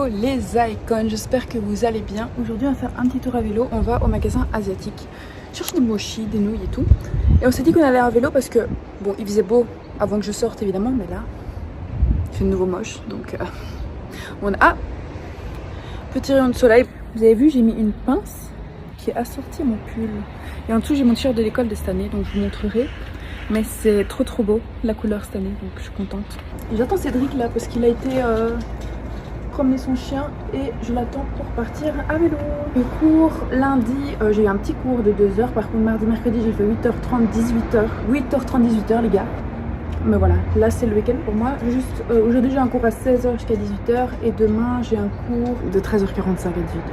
les icônes, j'espère que vous allez bien. Aujourd'hui on va faire un petit tour à vélo, on va au magasin asiatique. Je cherche des mochis, des nouilles et tout. Et on s'est dit qu'on allait à vélo parce que, bon, il faisait beau avant que je sorte évidemment, mais là, il fait de nouveau moche. Donc on a... Petit rayon de soleil. Vous avez vu, j'ai mis une pince qui est assortie à mon pull. Et en dessous j'ai mon t-shirt de l'école de cette année, donc je vous montrerai. Mais c'est trop beau la couleur cette année, donc je suis contente. J'attends Cédric là parce qu'il a été promener son chien et je l'attends pour partir à vélo. Le cours lundi, j'ai eu un petit cours de 2 heures. Par contre mardi, mercredi j'ai fait 8h30, 18h. 8h30, 18h les gars. Mais voilà, là c'est le week-end pour moi. Juste aujourd'hui j'ai un cours à 16h jusqu'à 18h et demain j'ai un cours de 13h45 à 18h.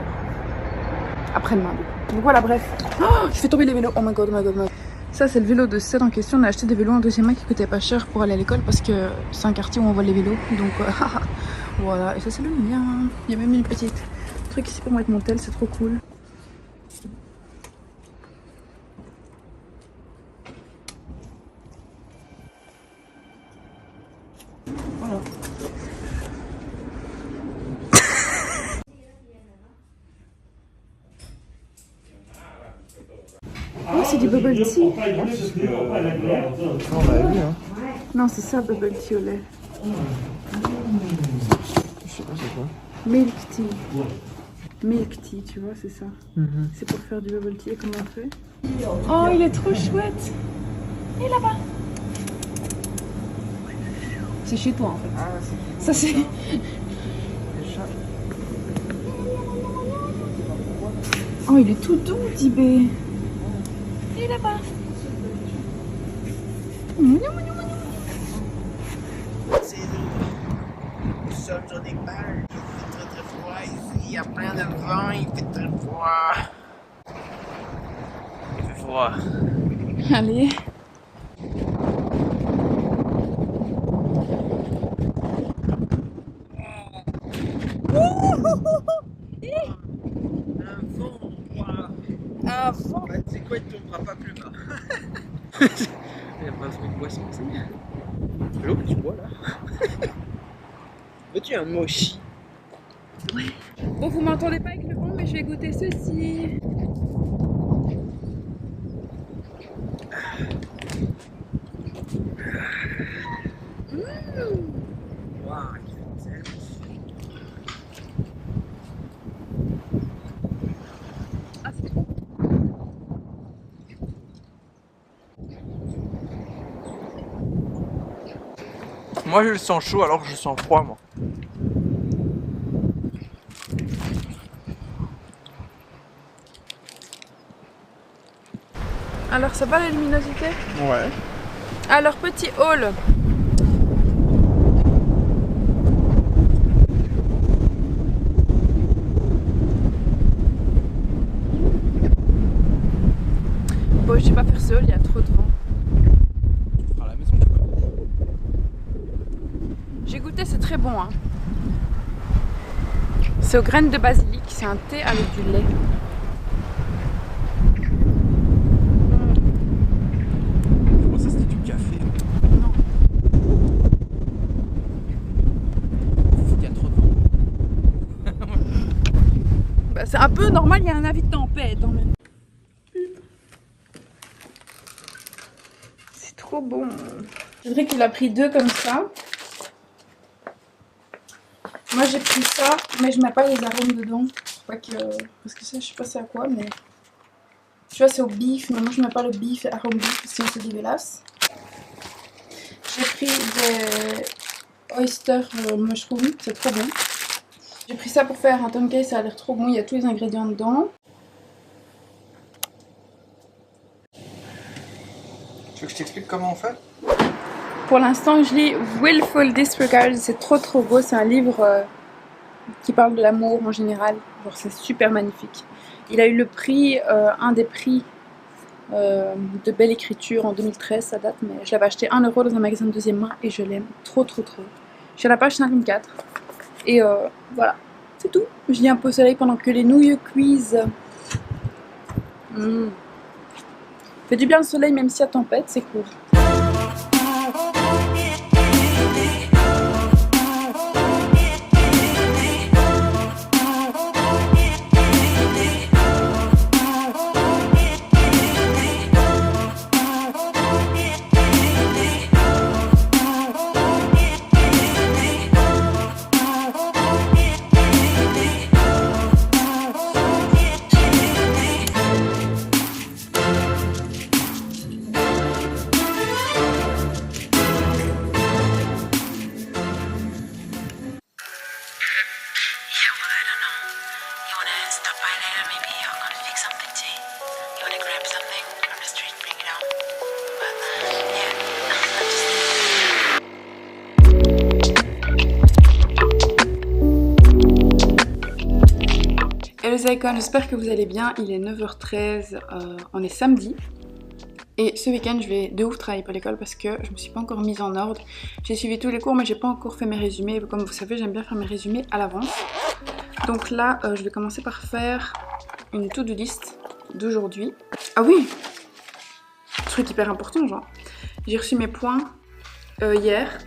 Après-demain du coup. Donc voilà, bref. Oh, je fais tomber les vélos. Oh my god, oh my god, oh my god. Ça c'est le vélo de Ced en question. On a acheté des vélos en deuxième main qui coûtaient pas cher pour aller à l'école parce que c'est un quartier où on voit les vélos. Donc voilà, et ça c'est le mien. Il y a même une petite truc ici pour mettre mon tel, c'est trop cool. Voilà. Oh, c'est du bubble tea. On l'avait vu, hein. Non, c'est ça, bubble tea au lait. Je sais pas c'est quoi. Milk tea. Milk tea, tu vois, c'est ça. C'est pour faire du bubble tea. Et comment on fait? Oh, il est trop chouette. Et là-bas. C'est chez toi en fait. Ah, Ça c'est... Oh, il est tout doux, Tibé. Et là-bas. Nous sommes sur des balles, il fait très froid ici, il y a plein de vent, il fait très froid. Il fait froid. Allez. Un vent. Bah, tu sais quoi, il ne tombera pas plus bas. Il y a pas trop de poisson aussi. L'eau que tu bois là. Veux-tu un mochi? Ouais. Bon, vous m'entendez pas avec le vent, mais je vais goûter ceci. Waouh, Ah, c'est trop. moi je le sens chaud alors que je sens froid moi. Alors, ça va la luminosité? Ouais. Alors, petit haul. Bon, je sais pas faire ce haul, il y a trop de vent. À la maison, J'ai goûté, c'est très bon. Hein. C'est aux graines de basilic, c'est un thé avec du lait. je pensais que c'était du café. Non. Il y a trop de vent. Bah, c'est un peu normal, il y a un avis de tempête en même. C'est trop bon. Je dirais qu'il a pris 2 comme ça. Moi j'ai pris ça, mais je mets pas les arômes dedans. Pas que... Parce que ça, je sais pas c'est à quoi, mais... Tu vois, c'est au beef, mais moi je mets pas le beef et arôme beef, sinon c'est dégueulasse. J'ai pris des oyster mushroom, c'est trop bon. J'ai pris ça pour faire un tonkei, ça a l'air trop bon, il y a tous les ingrédients dedans. Tu veux que je t'explique comment on fait? Pour l'instant, je lis Willful Disregard, c'est trop beau, c'est un livre qui parle de l'amour en général, c'est super magnifique. Il a eu le prix, un des prix de belle écriture en 2013, ça date, mais je l'avais acheté 1 € dans un magasin de deuxième main et je l'aime trop. Je suis à la page 54 et voilà, c'est tout. Je lis un peu au soleil pendant que les nouilles cuisent. Fait du bien le soleil même s'il y a tempête, c'est cool. les icons, j'espère que vous allez bien. Il est 9h13, on est samedi. Et ce week-end, je vais de ouf travailler pour l'école parce que je me suis pas encore mise en ordre. J'ai suivi tous les cours, mais j'ai pas encore fait mes résumés. Comme vous savez, j'aime bien faire mes résumés à l'avance. Donc là, je vais commencer par faire une to-do list d'aujourd'hui. Ah oui, truc hyper important, genre. J'ai reçu mes points hier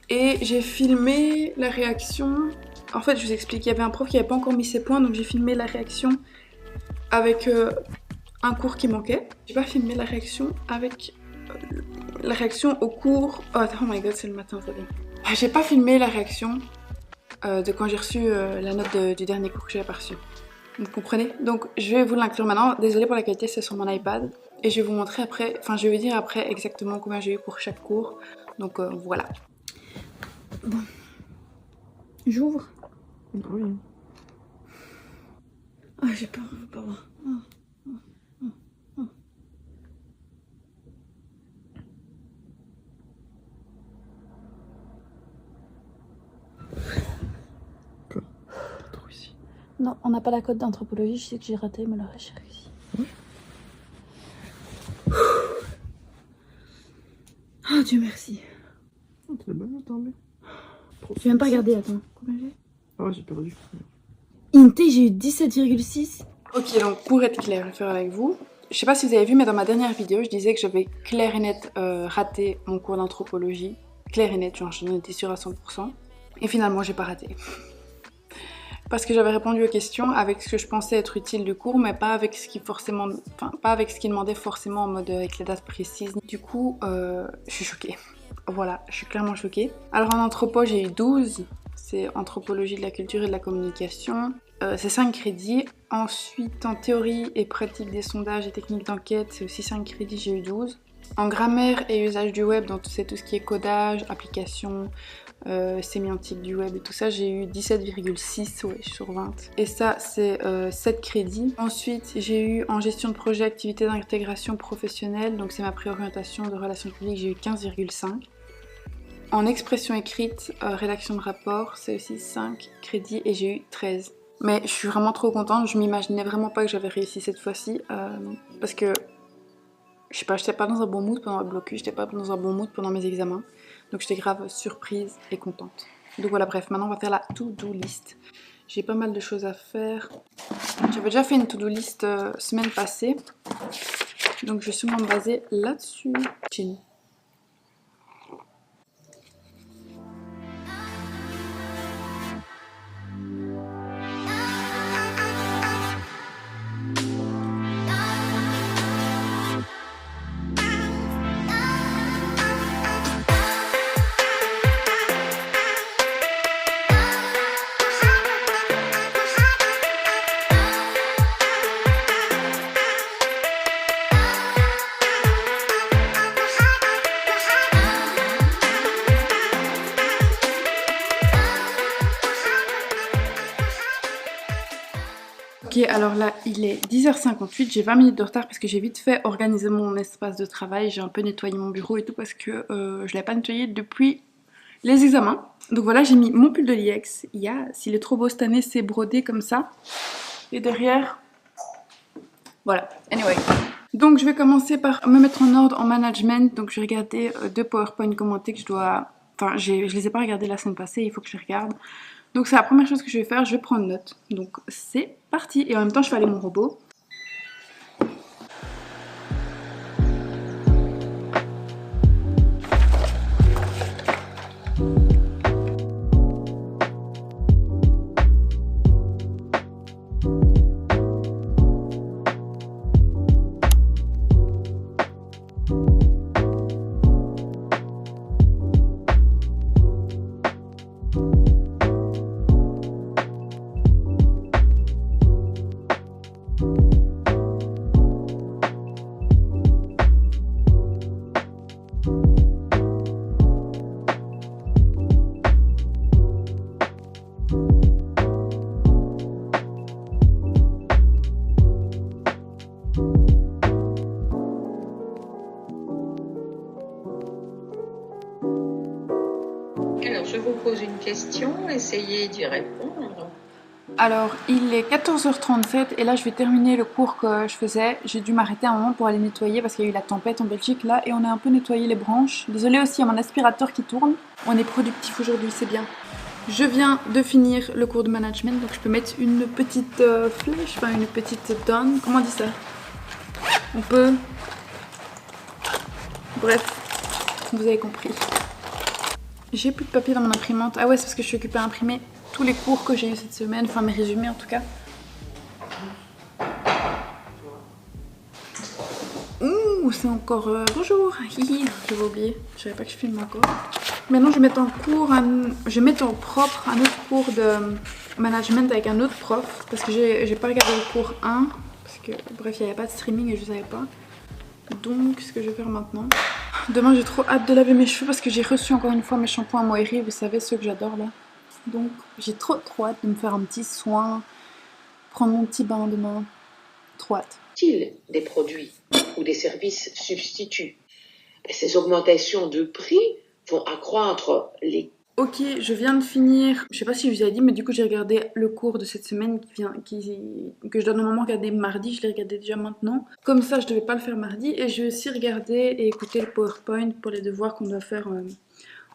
et j'ai filmé la réaction. En fait, je vous explique, il y avait un prof qui n'avait pas encore mis ses points, donc j'ai filmé la réaction avec un cours qui manquait. J'ai pas filmé la réaction avec la réaction au cours. Oh my god, c'est le matin, ça vient. J'ai pas filmé la réaction de quand j'ai reçu la note du dernier cours que j'avais pas reçu. Vous comprenez? Donc je vais vous l'inclure maintenant. Désolée pour la qualité, c'est sur mon iPad. Et je vais vous montrer après, enfin je vais vous dire après exactement combien j'ai eu pour chaque cours. Donc voilà. Bon. J'ouvre. Oui. Ah, j'ai peur, je peux pas voir. Quoi? Pas trop ici. Non, on n'a pas la cote d'anthropologie, je sais que j'ai raté, mais le reste j'ai réussi. Oh Dieu merci. Oh, t'es bonne, tant mieux. Je vais même pas regarder, attends. Combien j'ai? Ah, j'ai perdu. INT, j'ai eu 17,6. Ok, donc pour être clair, je vais faire avec vous. Je sais pas si vous avez vu, mais dans ma dernière vidéo, je disais que j'avais clair et net raté mon cours d'anthropologie. Clair et net, genre j'en étais sûre à 100%. Et finalement, j'ai pas raté. Parce que j'avais répondu aux questions avec ce que je pensais être utile du cours, mais pas avec ce qui forcément, enfin pas avec ce qui demandait forcément en mode avec les dates précises. Du coup, je suis choquée. Voilà, je suis clairement choquée. Alors en anthropo, j'ai eu 12. C'est anthropologie de la culture et de la communication. C'est 5 crédits. Ensuite, en théorie et pratique des sondages et techniques d'enquête, c'est aussi 5 crédits, j'ai eu 12. En grammaire et usage du web, donc c'est tout ce qui est codage, application, sémiotique du web et tout ça, j'ai eu 17,6 ouais, sur 20. Et ça, c'est 7 crédits. Ensuite, j'ai eu en gestion de projet, activité d'intégration professionnelle, donc c'est ma préorientation de relations publiques, j'ai eu 15,5. En expression écrite, rédaction de rapport, c'est aussi 5 crédits et j'ai eu 13. Mais je suis vraiment trop contente, je m'imaginais vraiment pas que j'avais réussi cette fois-ci, parce que, je sais pas, j'étais pas dans un bon mood pendant le blocus, j'étais pas dans un bon mood pendant mes examens, donc j'étais grave surprise et contente. Donc voilà, bref, maintenant on va faire la to-do list. J'ai pas mal de choses à faire. J'avais déjà fait une to-do list semaine passée, donc je vais sûrement me baser là-dessus. Chin. Ok, alors là, il est 10h58, j'ai 20 minutes de retard parce que j'ai vite fait organiser mon espace de travail. J'ai un peu nettoyé mon bureau et tout parce que je ne l'ai pas nettoyé depuis les examens. Donc voilà, j'ai mis mon pull de l'IEX. S'il est trop beau cette année, c'est brodé comme ça. Et derrière, voilà, anyway. Donc je vais commencer par me mettre en ordre en management. Donc je vais regarder 2 PowerPoint commentés que je dois... Enfin, je les ai pas regardés la semaine passée, il faut que je les regarde. Donc c'est la première chose que je vais faire, je vais prendre note. Donc c'est parti. Et en même temps, je fais aller mon robot. Alors, je vous pose une question, essayez d'y répondre. Alors, il est 14h37 et là je vais terminer le cours que je faisais. J'ai dû m'arrêter un moment pour aller nettoyer parce qu'il y a eu la tempête en Belgique là et on a un peu nettoyé les branches. Désolée aussi à mon aspirateur qui tourne. On est productif aujourd'hui, c'est bien. Je viens de finir le cours de management, donc je peux mettre une petite flèche, enfin une petite donne. Comment on dit ça? On peut... Bref, vous avez compris. J'ai plus de papier dans mon imprimante. Ah ouais, c'est parce que je suis occupée à imprimer tous les cours que j'ai eu cette semaine, enfin mes résumés en tout cas. Ouh, c'est encore bonjour. J'avais oublié, je savais pas que je filme encore. Maintenant, je vais mettre en cours, je vais mettre en propre un autre cours de management avec un autre prof parce que j'ai pas regardé le cours 1 parce que bref, il n'y avait pas de streaming et je savais pas. Donc, ce que je vais faire maintenant. Demain, j'ai trop hâte de laver mes cheveux parce que j'ai reçu encore une fois mes shampoings Moeri, vous savez, ceux que j'adore là. Donc, j'ai trop hâte de me faire un petit soin, prendre mon petit bain demain. Trop hâte. Des produits ou des services substituts. Ces augmentations de prix vont accroître les... Ok, je viens de finir, je sais pas si je vous ai dit, mais du coup j'ai regardé le cours de cette semaine que je dois normalement regarder mardi, je l'ai regardé déjà maintenant. Comme ça, je devais pas le faire mardi et je vais aussi regarder et écouter le PowerPoint pour les devoirs qu'on doit faire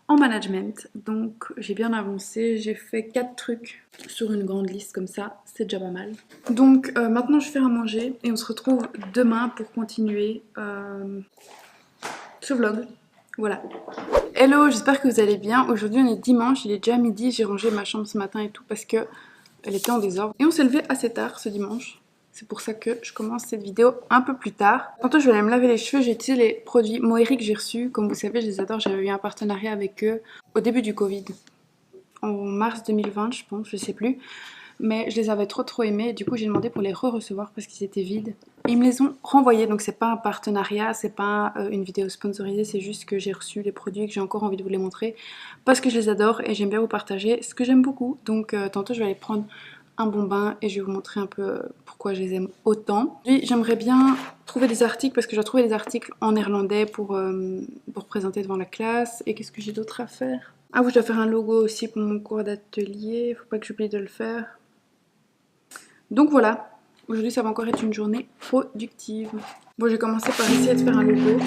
en management. Donc j'ai bien avancé, j'ai fait 4 trucs sur une grande liste comme ça, c'est déjà pas mal. Donc maintenant je vais faire à manger et on se retrouve demain pour continuer ce vlog. Voilà. Hello, j'espère que vous allez bien. Aujourd'hui on est dimanche, il est déjà midi, j'ai rangé ma chambre ce matin et tout parce que elle était en désordre. Et on s'est levé assez tard ce dimanche. C'est pour ça que je commence cette vidéo un peu plus tard. Tantôt je vais aller me laver les cheveux, j'ai utilisé les produits Moeri que j'ai reçus. Comme vous savez, je les adore, j'avais eu un partenariat avec eux au début du Covid. En mars 2020 je pense, je sais plus. Mais je les avais trop aimés, du coup j'ai demandé pour les re-recevoir parce qu'ils étaient vides. Et ils me les ont renvoyés, donc c'est pas un partenariat, c'est pas une vidéo sponsorisée, c'est juste que j'ai reçu les produits et que j'ai encore envie de vous les montrer parce que je les adore et j'aime bien vous partager ce que j'aime beaucoup. Donc tantôt je vais aller prendre un bon bain et je vais vous montrer un peu pourquoi je les aime autant. Puis j'aimerais bien trouver des articles parce que j'ai trouvé des articles en néerlandais pour présenter devant la classe. Et qu'est-ce que j'ai d'autre à faire? Ah oui, je dois faire un logo aussi pour mon cours d'atelier, faut pas que j'oublie de le faire. Donc voilà, aujourd'hui ça va encore être une journée productive. Bon, j'ai commencé par essayer de faire un logo.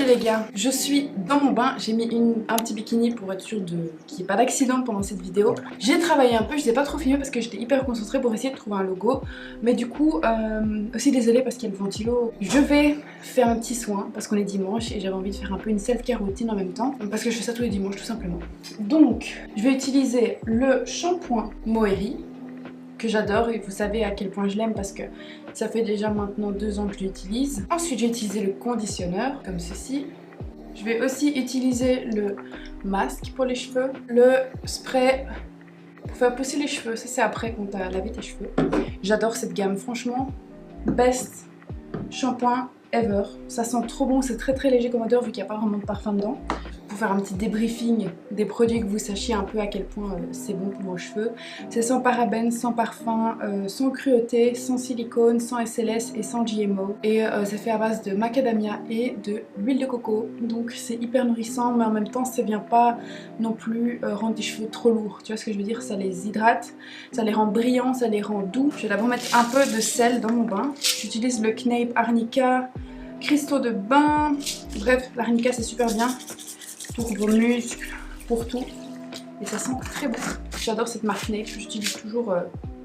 Les gars, je suis dans mon bain, j'ai mis un petit bikini pour être sûre qu'il n'y ait pas d'accident pendant cette vidéo. J'ai travaillé un peu, je n'ai pas trop filmé parce que j'étais hyper concentrée pour essayer de trouver un logo. Mais du coup, aussi désolée parce qu'il y a le ventilo. Je vais faire un petit soin parce qu'on est dimanche et j'avais envie de faire un peu une self-care routine en même temps. Parce que je fais ça tous les dimanches tout simplement. Donc, je vais utiliser le shampoing Moeri que j'adore et vous savez à quel point je l'aime parce que ça fait déjà maintenant 2 ans que je l'utilise. Ensuite je vais utiliser le conditionneur comme ceci. Je vais aussi utiliser le masque pour les cheveux, le spray pour faire pousser les cheveux, ça c'est après quand tu as lavé tes cheveux. J'adore cette gamme, franchement, best shampoing ever. Ça sent trop bon, c'est très léger comme odeur vu qu'il n'y a pas vraiment de parfum dedans. Pour faire un petit débriefing des produits, que vous sachiez un peu à quel point c'est bon pour vos cheveux. C'est sans parabènes, sans parfum, sans cruauté, sans silicone, sans SLS et sans GMO. Et c'est fait à base de macadamia et de l'huile de coco. Donc c'est hyper nourrissant mais en même temps ça vient pas non plus rendre tes cheveux trop lourds. Tu vois ce que je veux dire? Ça les hydrate, ça les rend brillants, ça les rend doux. Je vais d'abord mettre un peu de sel dans mon bain. J'utilise le Knape Arnica cristaux de bain. Bref, l'arnica c'est super bien pour vos muscles, pour tout. Et ça sent très bon. J'adore cette marque Knape, j'utilise toujours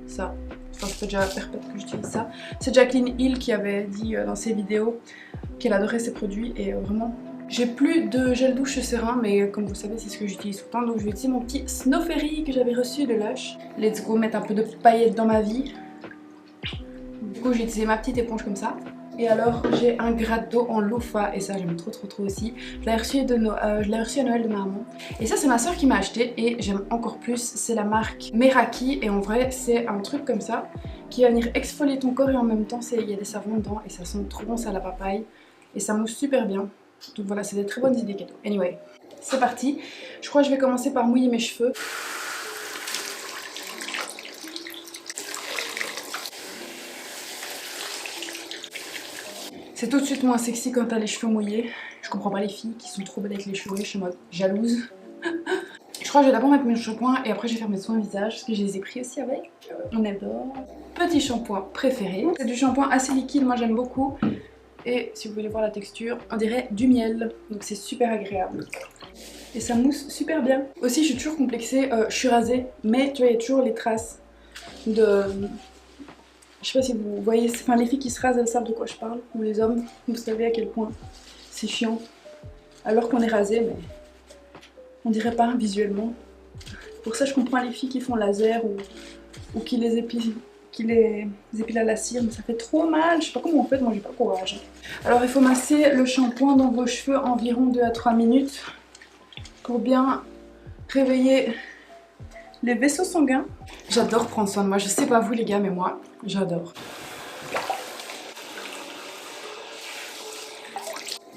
ça. Enfin, ça fait déjà perpète que j'utilise ça. C'est Jacqueline Hill qui avait dit dans ses vidéos qu'elle adorait ces produits et vraiment... J'ai plus de gel douche serein, mais comme vous savez, c'est ce que j'utilise tout le temps. Donc je vais utiliser mon petit Snow Fairy que j'avais reçu de Lush. Let's go, mettre un peu de paillettes dans ma vie. Du coup, j'ai utilisé ma petite éponge comme ça. Et alors j'ai un gratte d'eau en loofah et ça j'aime trop aussi. Je l'ai reçu à Noël de ma maman. Et ça c'est ma soeur qui m'a acheté et j'aime encore plus. C'est la marque Meraki et en vrai c'est un truc comme ça qui va venir exfolier ton corps et en même temps il y a des savons dedans et ça sent trop bon, ça la papaye. Et ça mousse super bien. Donc voilà, c'est des très bonnes idées cadeaux. Anyway, c'est parti. Je crois que je vais commencer par mouiller mes cheveux. C'est tout de suite moins sexy quand t'as les cheveux mouillés. Je comprends pas les filles qui sont trop belles avec les cheveux mouillés, je suis en mode jalouse. Je crois que je vais d'abord mettre mes shampoings et après je vais faire mes soins visage parce que je les ai pris aussi avec. On adore. Petit shampoing préféré. C'est du shampoing assez liquide, moi j'aime beaucoup. Et si vous voulez voir la texture, on dirait du miel. Donc c'est super agréable. Et ça mousse super bien. Aussi je suis toujours complexée, je suis rasée, mais tu vois il y a toujours les traces de... Je sais pas si vous voyez, enfin les filles qui se rasent elles savent de quoi je parle, ou les hommes, vous savez à quel point c'est chiant. Alors qu'on est rasé, mais on dirait pas visuellement. Pour ça je comprends les filles qui font laser ou qui les épilent à la cire, mais ça fait trop mal, je sais pas comment on fait, moi j'ai pas le courage. Alors il faut masser le shampoing dans vos cheveux environ 2 à 3 minutes pour bien réveiller les vaisseaux sanguins. J'adore prendre soin de moi, je sais pas vous les gars, mais moi j'adore.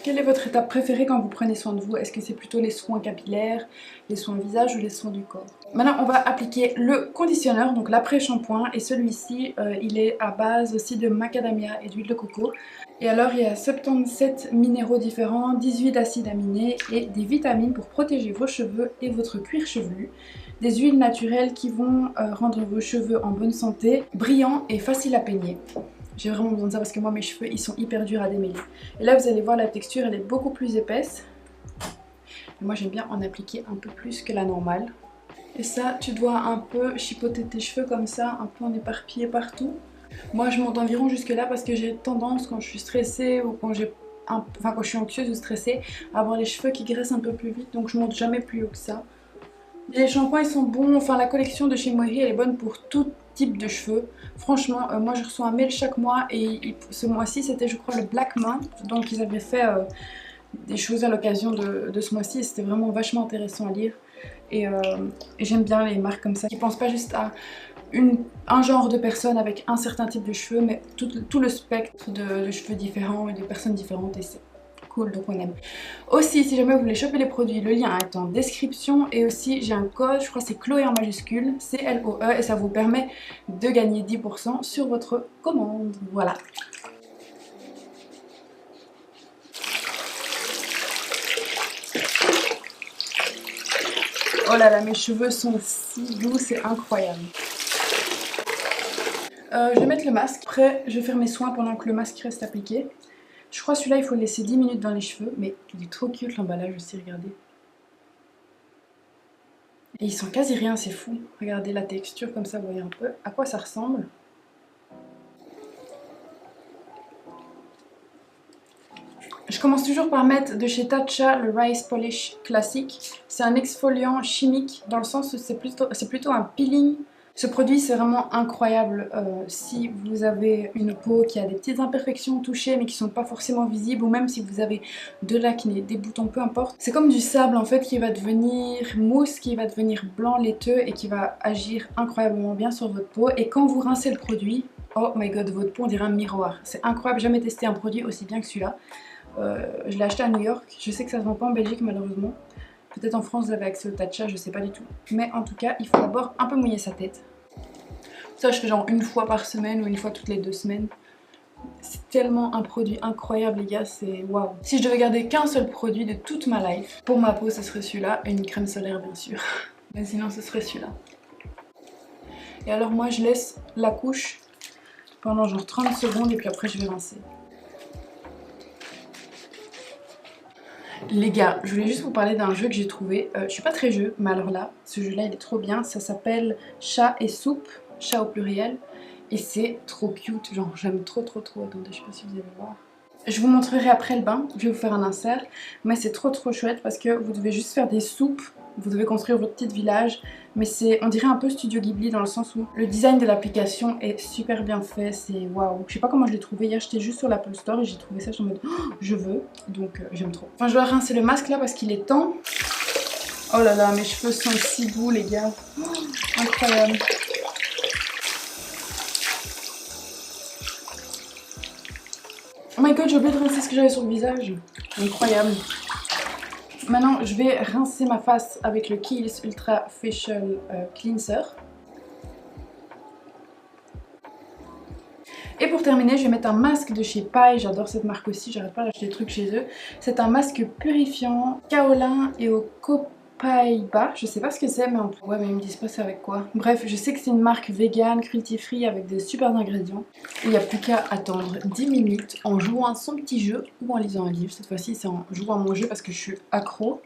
Quelle est votre étape préférée quand vous prenez soin de vous? Est-ce que c'est plutôt les soins capillaires, les soins visage ou les soins du corps? Maintenant on va appliquer le conditionneur, donc l'après-shampoing, et celui-ci il est à base aussi de macadamia et d'huile de coco. Et alors il y a 77 minéraux différents, 18 acides aminés et des vitamines pour protéger vos cheveux et votre cuir chevelu. Des huiles naturelles qui vont rendre vos cheveux en bonne santé, brillants et faciles à peigner. J'ai vraiment besoin de ça parce que moi mes cheveux ils sont hyper durs à démêler. Et là vous allez voir la texture elle est beaucoup plus épaisse. Et moi j'aime bien en appliquer un peu plus que la normale. Et ça tu dois un peu chipoter tes cheveux comme ça, un peu en éparpillé partout. Moi je monte environ jusque là parce que j'ai tendance quand je suis stressée ou quand quand je suis anxieuse ou stressée à avoir les cheveux qui graissent un peu plus vite, donc je monte jamais plus haut que ça. Les shampoings ils sont bons, enfin la collection de chez Moiri elle est bonne pour tout type de cheveux. Franchement moi je reçois un mail chaque mois et ce mois-ci c'était je crois le Black Month, donc ils avaient fait des choses à l'occasion de ce mois-ci et c'était vraiment vachement intéressant à lire. Et j'aime bien les marques comme ça qui pensent pas juste à un genre de personne avec un certain type de cheveux, mais tout le spectre de cheveux différents et de personnes différentes, et c'est cool, donc on aime. Aussi, si jamais vous voulez choper les produits, le lien est en description, et aussi j'ai un code, je crois que c'est Chloé en majuscule, CLOE, et ça vous permet de gagner 10% sur votre commande, voilà. Oh là là, mes cheveux sont si doux, c'est incroyable. Je vais mettre le masque, après je vais faire mes soins pendant que le masque reste appliqué. Je crois celui-là il faut le laisser 10 minutes dans les cheveux, mais il est trop cute l'emballage aussi, regardez. Et il sent quasi rien, c'est fou. Regardez la texture comme ça, vous voyez un peu à quoi ça ressemble. Je commence toujours par mettre de chez Tatcha le Rice Polish classique. C'est un exfoliant chimique dans le sens où c'est plutôt un peeling. Ce produit c'est vraiment incroyable si vous avez une peau qui a des petites imperfections touchées mais qui sont pas forcément visibles, ou même si vous avez de l'acné, des boutons, peu importe. C'est comme du sable en fait qui va devenir mousse, qui va devenir blanc laiteux et qui va agir incroyablement bien sur votre peau. Et quand vous rincez le produit, oh my god, votre peau on dirait un miroir. C'est incroyable, jamais testé un produit aussi bien que celui-là. Je l'ai acheté à New York, je sais que ça se vend pas en Belgique malheureusement. Peut-être en France vous avez accès au Tatcha, je sais pas du tout. Mais en tout cas, il faut d'abord un peu mouiller sa tête. Ça je fais genre une fois par semaine ou une fois toutes les 2 semaines. C'est tellement un produit incroyable les gars, c'est waouh. Si je devais garder qu'un seul produit de toute ma life, pour ma peau ce serait celui-là, et une crème solaire bien sûr. Mais sinon ce serait celui-là. Et alors moi je laisse la couche pendant genre 30 secondes et puis après je vais rincer. Les gars, je voulais juste vous parler d'un jeu que j'ai trouvé. Je suis pas très jeu, mais alors là, ce jeu-là il est trop bien. Ça s'appelle Chat et Soupe, chat au pluriel. Et c'est trop cute, genre j'aime trop. Attendez, je sais pas si vous allez voir. Je vous montrerai après le bain, je vais vous faire un insert. Mais c'est trop chouette parce que vous devez juste faire des soupes. Vous devez construire votre petit village. Mais c'est, on dirait un peu Studio Ghibli dans le sens où le design de l'application est super bien fait. C'est waouh. Je sais pas comment je l'ai trouvé. Hier j'étais juste sur l'Apple Store et j'ai trouvé ça. Je suis en mode oh, je veux. Donc j'aime trop. Enfin je dois rincer le masque là parce qu'il est temps. Oh là là, mes cheveux sont si doux les gars. Oh, incroyable. Oh my god, j'ai oublié de rincer ce que j'avais sur le visage. Incroyable. Maintenant, je vais rincer ma face avec le Kiehl's Ultra Facial Cleanser. Et pour terminer, je vais mettre un masque de chez Paille. J'adore cette marque aussi, j'arrête pas d'acheter des trucs chez eux. C'est un masque purifiant kaolin et au copaiba. Je sais pas ce que c'est, mais ouais, mais ils me disent pas c'est avec quoi. Bref, je sais que c'est une marque vegan, cruelty free avec des super ingrédients. Il n'y a plus qu'à attendre 10 minutes en jouant son petit jeu ou en lisant un livre. Cette fois-ci, c'est en jouant à mon jeu parce que je suis accro.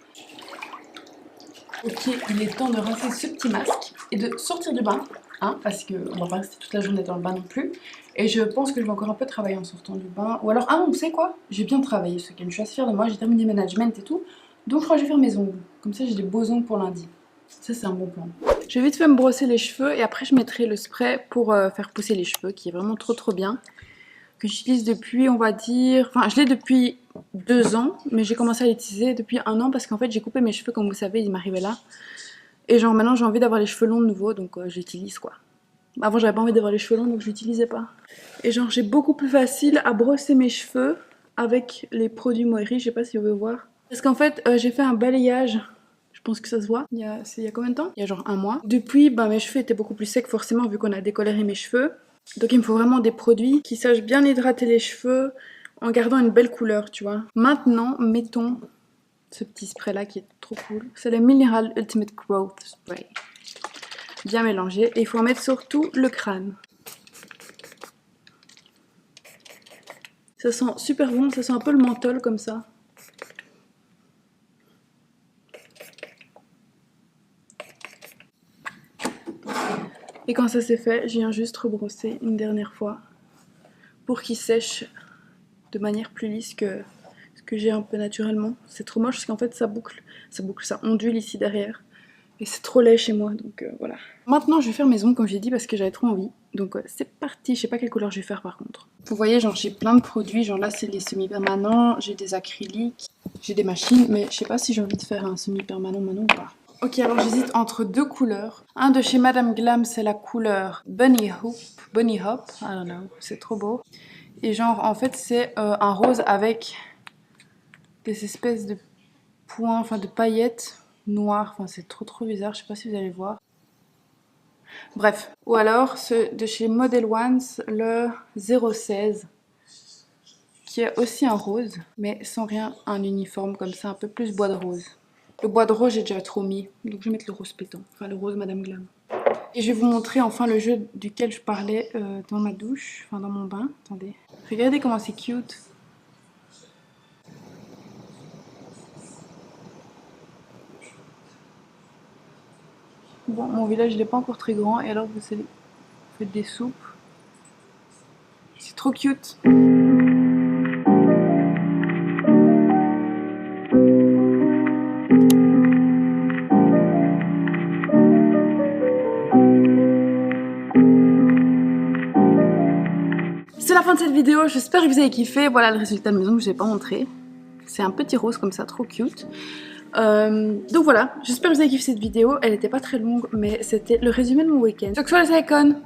Ok, il est temps de rincer ce petit masque et de sortir du bain, hein, parce qu'on va pas rester toute la journée dans le bain non plus. Et je pense que je vais encore un peu travailler en sortant du bain. Ou alors, ah non, vous savez quoi? J'ai bien travaillé ce week-end, je suis assez fière de moi, j'ai terminé le management et tout. Donc je crois que je vais faire mes ongles. Comme ça, j'ai des beaux ongles pour lundi. Ça, c'est un bon plan. Je vais vite fait me brosser les cheveux et après, je mettrai le spray pour faire pousser les cheveux, qui est vraiment trop bien. Que j'utilise depuis, on va dire... Enfin, je l'ai depuis 2 ans, mais j'ai commencé à l'utiliser depuis 1 an parce qu'en fait, j'ai coupé mes cheveux, comme vous savez, ils m'arrivaient là. Et genre, maintenant, j'ai envie d'avoir les cheveux longs de nouveau, donc j'utilise quoi. Avant, j'avais pas envie d'avoir les cheveux longs, donc je l'utilisais pas. Et genre, j'ai beaucoup plus facile à brosser mes cheveux avec les produits Moeri, je sais pas si vous pouvez voir. Parce qu'en fait, j'ai fait un balayage... Je pense que ça se voit. Il y a combien de temps? Il y a genre 1 mois. Depuis, mes cheveux étaient beaucoup plus secs forcément vu qu'on a décoloré mes cheveux. Donc il me faut vraiment des produits qui sachent bien hydrater les cheveux en gardant une belle couleur, tu vois. Maintenant, mettons ce petit spray là qui est trop cool. C'est le Mineral Ultimate Growth Spray. Bien mélangé. Et il faut en mettre sur tout le crâne. Ça sent super bon, ça sent un peu le menthol comme ça. Et quand ça c'est fait, je viens juste rebrosser une dernière fois pour qu'il sèche de manière plus lisse que ce que j'ai un peu naturellement. C'est trop moche parce qu'en fait ça ondule ici derrière. Et c'est trop laid chez moi, donc voilà. Maintenant je vais faire mes ongles comme j'ai dit parce que j'avais trop envie. Donc c'est parti, je sais pas quelle couleur je vais faire par contre. Vous voyez, genre j'ai plein de produits, genre là c'est les semi-permanents, j'ai des acryliques, j'ai des machines, mais je sais pas si j'ai envie de faire un semi-permanent maintenant ou pas. Ok, alors j'hésite entre 2 couleurs. Un de chez Madame Glam, c'est la couleur Bunny Hop, I don't know, c'est trop beau. Et genre, en fait, c'est un rose avec des espèces de points, enfin de paillettes noires. Enfin, c'est trop bizarre, je sais pas si vous allez voir. Bref. Ou alors, ce de chez Model Ones, le 016, qui est aussi un rose, mais sans rien, un uniforme comme ça, un peu plus bois de rose. Le bois de rose, j'ai déjà trop mis, donc je vais mettre le rose pétant, enfin le rose Madame Glam. Et je vais vous montrer enfin le jeu duquel je parlais dans ma douche, enfin dans mon bain. Attendez, regardez comment c'est cute. Bon, mon village il n'est pas encore très grand et alors vous faites des soupes. C'est trop cute. C'est la fin de cette vidéo, j'espère que vous avez kiffé. Voilà le résultat de maison que je vous ai pas montré. C'est un petit rose comme ça, trop cute. Donc voilà, j'espère que vous avez kiffé cette vidéo. Elle n'était pas très longue, mais c'était le résumé de mon week-end. Donc, soit les icônes.